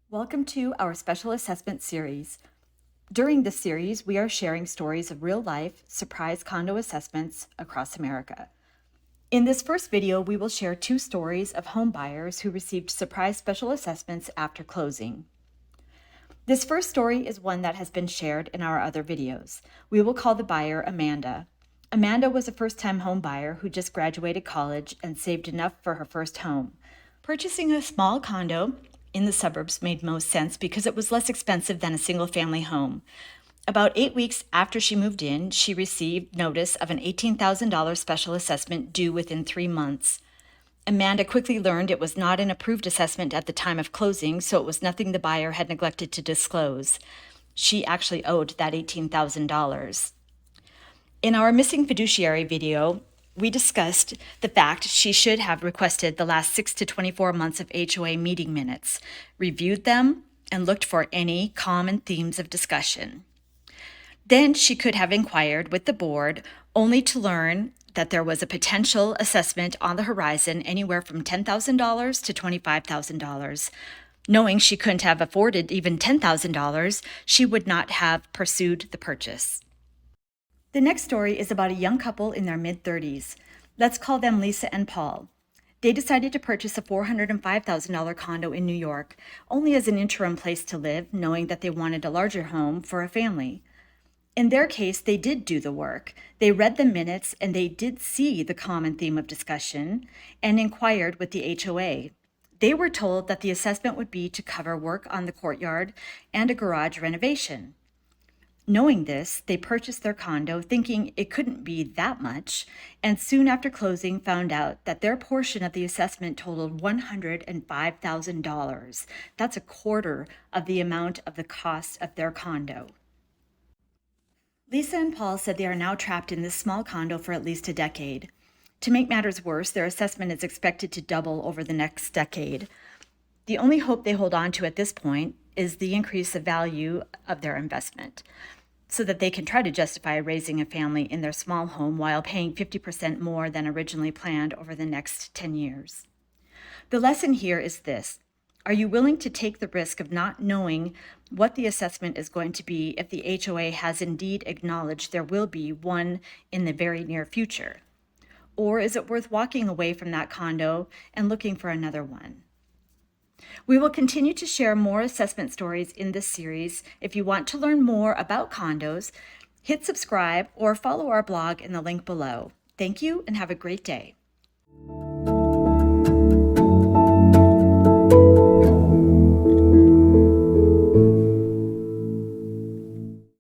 Welcome to our special assessment series. During this series, we are sharing stories of real-life surprise condo assessments across America. In this first video, we will share 2 stories of home buyers who received surprise special assessments after closing. This first story is one that has been shared in our other videos. We will call the buyer Amanda. Amanda was a first-time home buyer who just graduated college and saved enough for her first home. Purchasing a small condo in the suburbs made most sense because it was less expensive than a single-family home. About 8 weeks after she moved in, she received notice of an $18,000 special assessment due within 3 months. Amanda quickly learned it was not an approved assessment at the time of closing, so it was nothing the buyer had neglected to disclose. She actually owed that $18,000. In our missing fiduciary video, we discussed the fact she should have requested the last 6 to 24 months of HOA meeting minutes, reviewed them, and looked for any common themes of discussion. Then she could have inquired with the board, only to learn that there was a potential assessment on the horizon anywhere from $10,000 to $25,000. Knowing she couldn't have afforded even $10,000, she would not have pursued the purchase. The next story is about a young couple in their mid-30s. Let's call them Lisa and Paul. They decided to purchase a $405,000 condo in New York, only as an interim place to live, knowing that they wanted a larger home for a family. In their case, they did do the work. They read the minutes and they did see the common theme of discussion and inquired with the HOA. They were told that the assessment would be to cover work on the courtyard and a garage renovation. Knowing this, they purchased their condo thinking it couldn't be that much, and soon after closing found out that their portion of the assessment totaled $105,000. That's a quarter of the amount of the cost of their condo. Lisa and Paul said they are now trapped in this small condo for at least a decade. To make matters worse, their assessment is expected to double over the next decade. The only hope they hold on to at this point is the increase of value of their investment, so that they can try to justify raising a family in their small home while paying 50% more than originally planned over the next 10 years. The lesson here is this: are you willing to take the risk of not knowing what the assessment is going to be if the HOA has indeed acknowledged there will be one in the very near future? Or is it worth walking away from that condo and looking for another one? We will continue to share more assessment stories in this series. If you want to learn more about condos, hit subscribe or follow our blog in the link below. Thank you and have a great day.